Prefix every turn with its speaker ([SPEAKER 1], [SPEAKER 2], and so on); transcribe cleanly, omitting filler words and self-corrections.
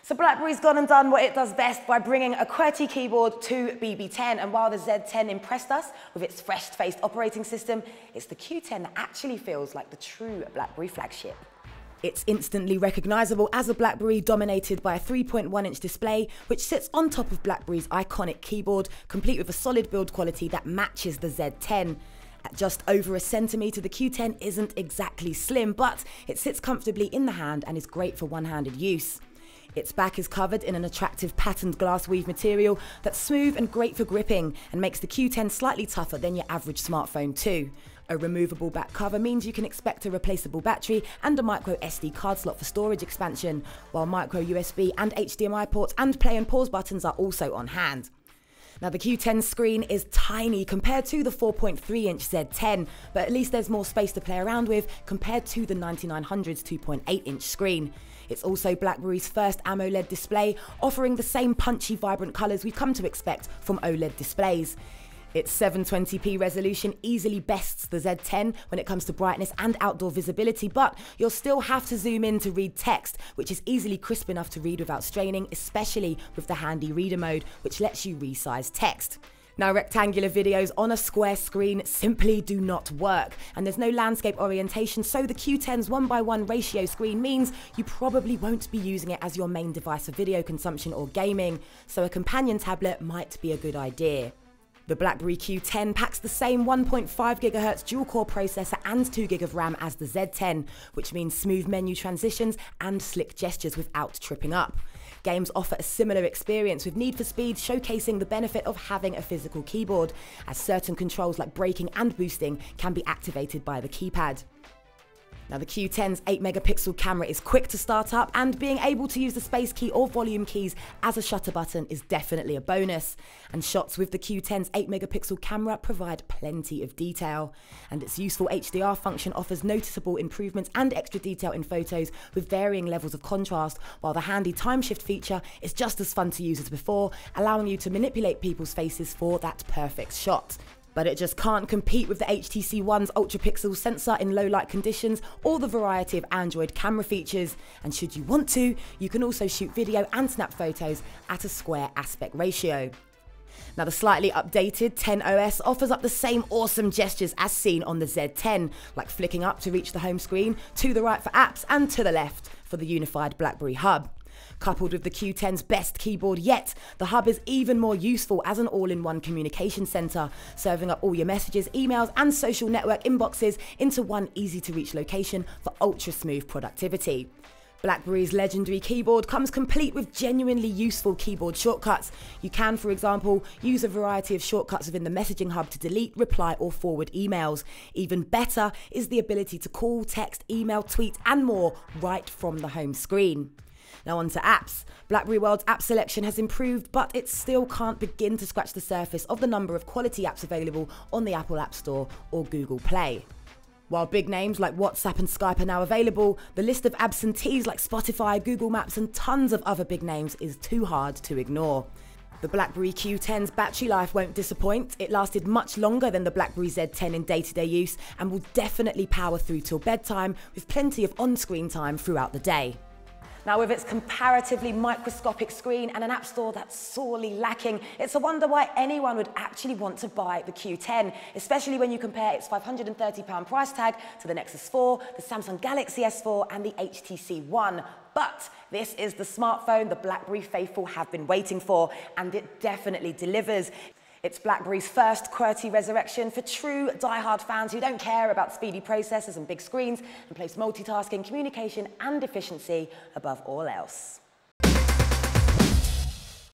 [SPEAKER 1] So BlackBerry's gone and done what it does best by bringing a QWERTY keyboard to BB10, and while the Z10 impressed us with its fresh-faced operating system, it's the Q10 that actually feels like the true BlackBerry flagship. It's instantly recognisable as a BlackBerry dominated by a 3.1-inch display, which sits on top of BlackBerry's iconic keyboard, complete with a solid build quality that matches the Z10. At just over a centimetre, the Q10 isn't exactly slim, but it sits comfortably in the hand and is great for one-handed use. Its back is covered in an attractive patterned glass weave material that's smooth and great for gripping and makes the Q10 slightly tougher than your average smartphone too. A removable back cover means you can expect a replaceable battery and a micro SD card slot for storage expansion, while micro USB and HDMI ports and play and pause buttons are also on hand. Now the Q10 screen is tiny compared to the 4.3-inch Z10, but at least there's more space to play around with compared to the 9900's 2.8-inch screen. It's also BlackBerry's first AMOLED display, offering the same punchy, vibrant colours we've come to expect from OLED displays. Its 720p resolution easily bests the Z10 when it comes to brightness and outdoor visibility, but you'll still have to zoom in to read text, which is easily crisp enough to read without straining, especially with the handy reader mode, which lets you resize text. Now, rectangular videos on a square screen simply do not work, and there's no landscape orientation, so the Q10's 1:1 ratio screen means you probably won't be using it as your main device for video consumption or gaming, so a companion tablet might be a good idea. The BlackBerry Q10 packs the same 1.5 GHz dual-core processor and 2 GB of RAM as the Z10, which means smooth menu transitions and slick gestures without tripping up. Games offer a similar experience, with Need for Speed showcasing the benefit of having a physical keyboard, as certain controls like braking and boosting can be activated by the keypad. Now the Q10's 8-megapixel camera is quick to start up, and being able to use the space key or volume keys as a shutter button is definitely a bonus. And shots with the Q10's 8-megapixel camera provide plenty of detail. And its useful HDR function offers noticeable improvements and extra detail in photos with varying levels of contrast, while the handy time shift feature is just as fun to use as before, allowing you to manipulate people's faces for that perfect shot. But it just can't compete with the HTC One's ultra-pixel sensor in low-light conditions or the variety of Android camera features. And should you want to, you can also shoot video and snap photos at a square aspect ratio. Now the slightly updated XOS offers up the same awesome gestures as seen on the Z10, like flicking up to reach the home screen, to the right for apps, and to the left for the unified Blackberry Hub. Coupled with the Q10's best keyboard yet, the Hub is even more useful as an all-in-one communication centre, serving up all your messages, emails and social network inboxes into one easy-to-reach location for ultra-smooth productivity. BlackBerry's legendary keyboard comes complete with genuinely useful keyboard shortcuts. You can, for example, use a variety of shortcuts within the messaging hub to delete, reply or forward emails. Even better is the ability to call, text, email, tweet and more right from the home screen. Now on to apps. BlackBerry World's app selection has improved, but it still can't begin to scratch the surface of the number of quality apps available on the Apple App Store or Google Play. While big names like WhatsApp and Skype are now available, the list of absentees like Spotify, Google Maps and tons of other big names is too hard to ignore. The BlackBerry Q10's battery life won't disappoint. It lasted much longer than the BlackBerry Z10 in day-to-day use and will definitely power through till bedtime with plenty of on-screen time throughout the day. Now, with its comparatively microscopic screen and an app store that's sorely lacking, it's a wonder why anyone would actually want to buy the Q10, especially when you compare its £530 price tag to the Nexus 4, the Samsung Galaxy S4 and the HTC One. But this is the smartphone the BlackBerry faithful have been waiting for, and it definitely delivers. It's BlackBerry's first QWERTY resurrection for true die-hard fans who don't care about speedy processors and big screens and place multitasking, communication and efficiency above all else.